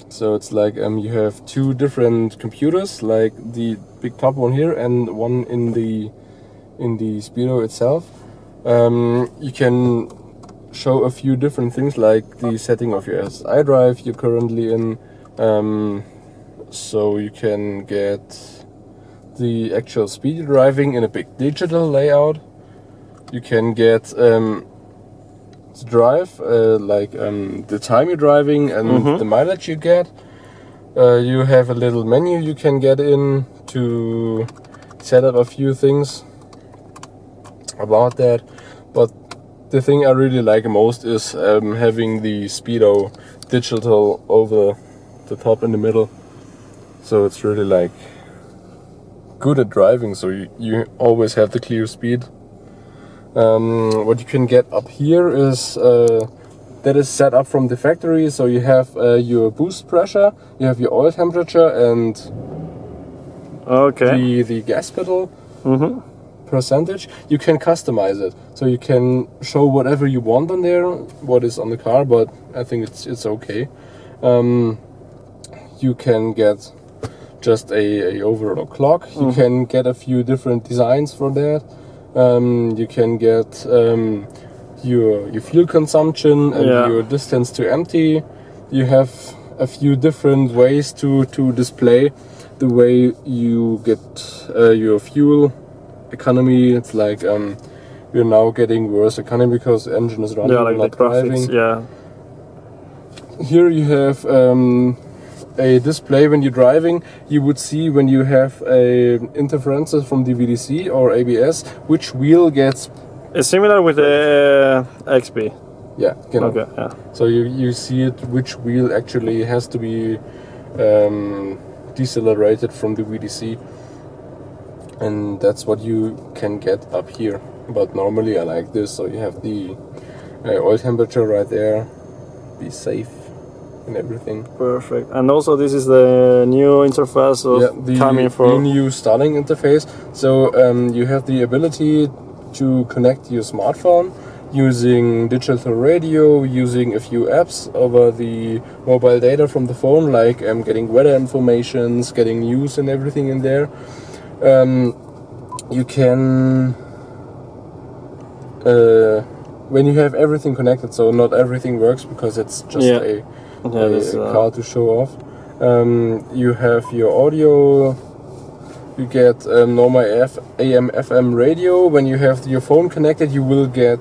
So it's like you have two different computers, like the big top one here and one in the Speedo itself. You can show a few different things, like the setting of your SI drive you're currently in. So you can get the actual speed you're driving in a big digital layout. You can get the drive, the time you're driving and the mileage you get. You have a little menu you can get in to set up a few things about that. But the thing I really like most is having the Speedo digital over the top in the middle. So it's really like good at driving, so you always have the clear speed. What you can get up here is that is set up from the factory, so you have your boost pressure, you have your oil temperature, and the gas pedal percentage. You can customize it, so you can show whatever you want on there, what is on the car, but I think it's okay. You can get just a overall clock. You can get a few different designs for that. You can get your fuel consumption and your distance to empty. You have a few different ways to display the way you get your fuel economy. It's like we're now getting worse economy because the engine is running, like not the graphics, driving. Here you have a display when you're driving. You would see when you have interferences from the VDC or ABS, which wheel gets... It's similar with the XP. Yeah, genau. Okay, yeah. So you see it, which wheel actually has to be decelerated from the VDC. And that's what you can get up here. But normally I like this, so you have the oil temperature right there. Be safe and everything. Perfect. And also this is the new interface of coming for the new starting interface. So you have the ability to connect your smartphone using digital radio, using a few apps over the mobile data from the phone, like getting weather informations, getting news and everything in there. You can when you have everything connected, so not everything works because it's just a car to show off. You have your audio. You get normal AM, FM radio. When you have your phone connected, you will get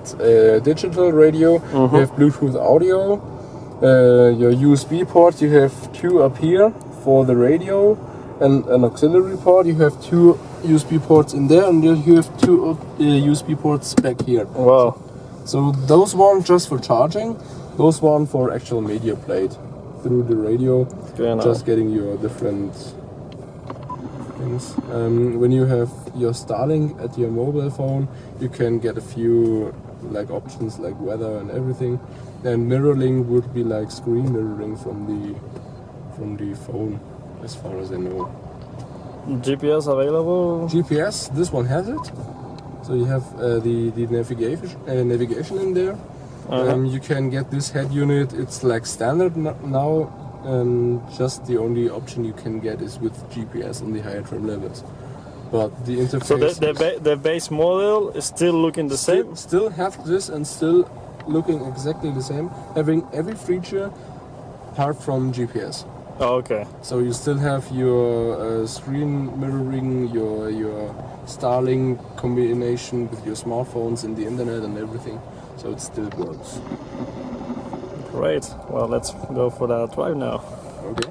digital radio. You have Bluetooth audio. Your USB port, you have two up here for the radio and an auxiliary port. You have two USB ports in there, and you have two USB ports back here. Wow. So those one just for charging, those one for actual media played through the radio. Just getting your different things. When you have your Starlink at your mobile phone, you can get a few like options like weather and everything. And mirroring would be like screen mirroring from the phone, as far as I know. GPS available? GPS, this one has it. So you have the navigation in there. You can get this head unit. It's like standard now. Just the only option you can get is with GPS on the higher trim levels. But the interface. So the base model is still looking the same. Still have this and still looking exactly the same, having every feature apart from GPS. Oh, okay. So you still have your screen mirroring, your Starlink combination with your smartphones and the internet and everything. So it still works. Great. Well, let's go for that drive now. Okay.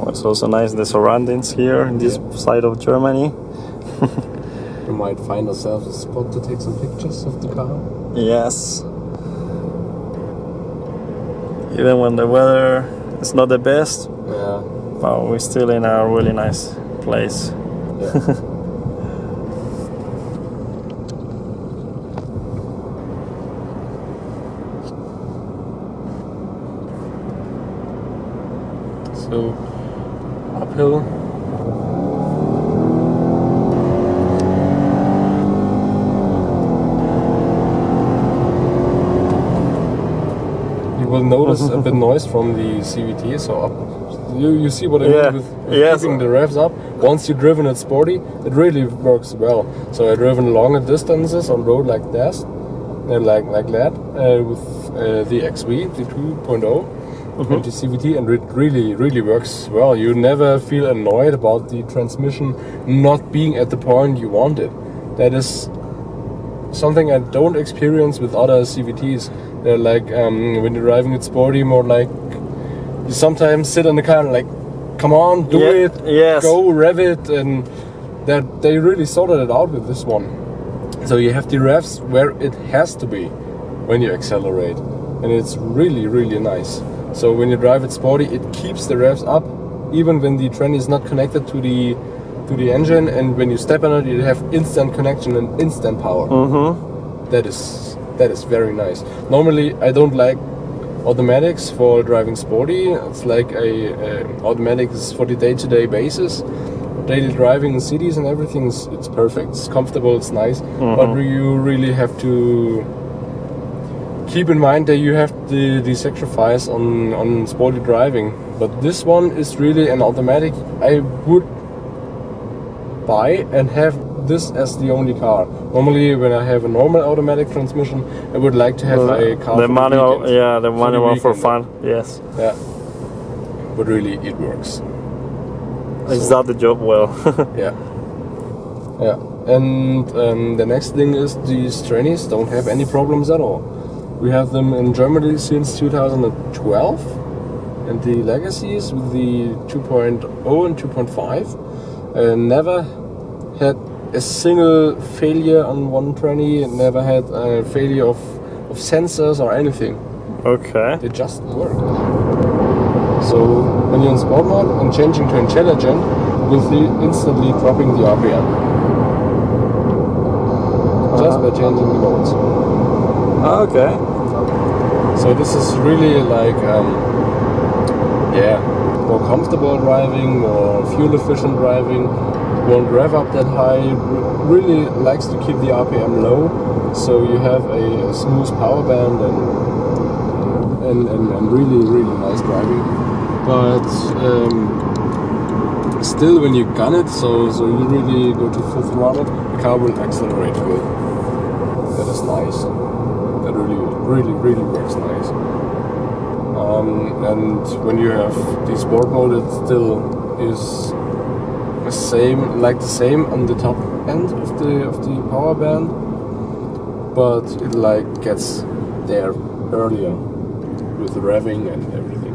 Oh, it's also nice the surroundings here in this side of Germany. We might find ourselves a spot to take some pictures of the car. Yes. Even when the weather is not the best, but we're still in a really nice place. Yeah. So, uphill. will notice a bit noise from the CVT. So you see what I mean with keeping the revs up. Once you've driven it sporty, it really works well. So I've driven longer distances on road like that, with the XV, the 2.0. And the CVT, and it really works well. You never feel annoyed about the transmission not being at the point you want it. That is something I don't experience with other CVTs. They're like when you're driving it sporty, more like you sometimes sit in the car and like, come on, do it, go rev it, and that they really sorted it out with this one. So you have the revs where it has to be when you accelerate, and it's really nice. So when you drive it sporty, it keeps the revs up, even when the tranny is not connected to the engine, and when you step on it, you have instant connection and instant power. That is very nice. Normally, I don't like automatics for driving sporty. It's like automatic is for the day-to-day basis. Daily driving in cities and everything, it's perfect. It's comfortable, it's nice, but you really have to keep in mind that you have the sacrifice on sporty driving. But this one is really an automatic. I would buy and have this as the only car. Normally, when I have a normal automatic transmission, I would like to have a car. The manual, the manual for fun. Yes. Yeah. But really, it works. It's done the job well. Yeah. And the next thing is these trannies don't have any problems at all. We have them in Germany since 2012, and the legacies with the 2.0 and 2.5 never had a single failure on one tranny, never had a failure of sensors or anything. Okay. They just work. So when you're in sport mode and changing to intelligent, you will see instantly dropping the RPM. Just by changing the modes. Okay. So this is really like, more comfortable driving, more fuel efficient driving. Won't rev up that high. Really likes to keep the RPM low, so you have a smooth power band and really nice driving. But still, when you gun it, so you really go to full throttle, the car will accelerate good. That is nice. That really works nice. And when you have the sport mode, it still is the same on the top end of the power band, but it like gets there earlier with the revving and everything.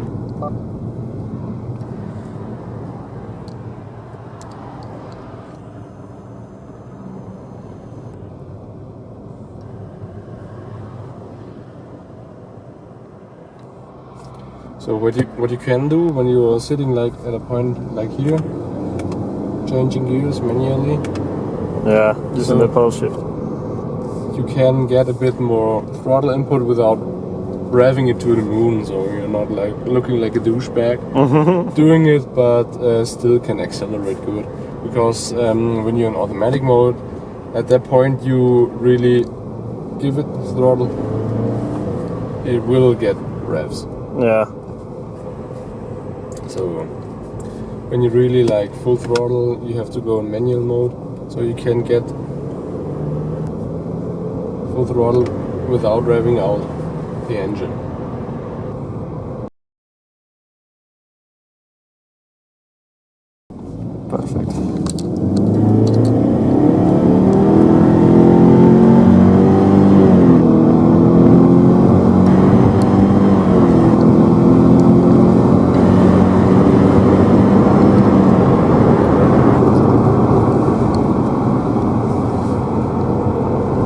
So what you can do when you are sitting like at a point like here, changing gears manually. Yeah, using the pole shift. You can get a bit more throttle input without revving it to the moon, so you're not like looking like a douchebag doing it, but still can accelerate good. Because when you're in automatic mode, at that point you really give it the throttle, it will get revs. Yeah. So when you really like full throttle, you have to go in manual mode, so you can get full throttle without revving out the engine. Perfect.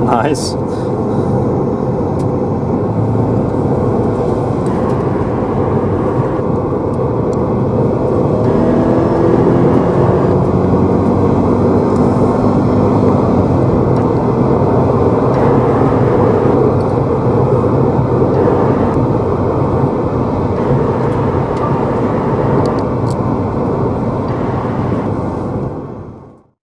Nice.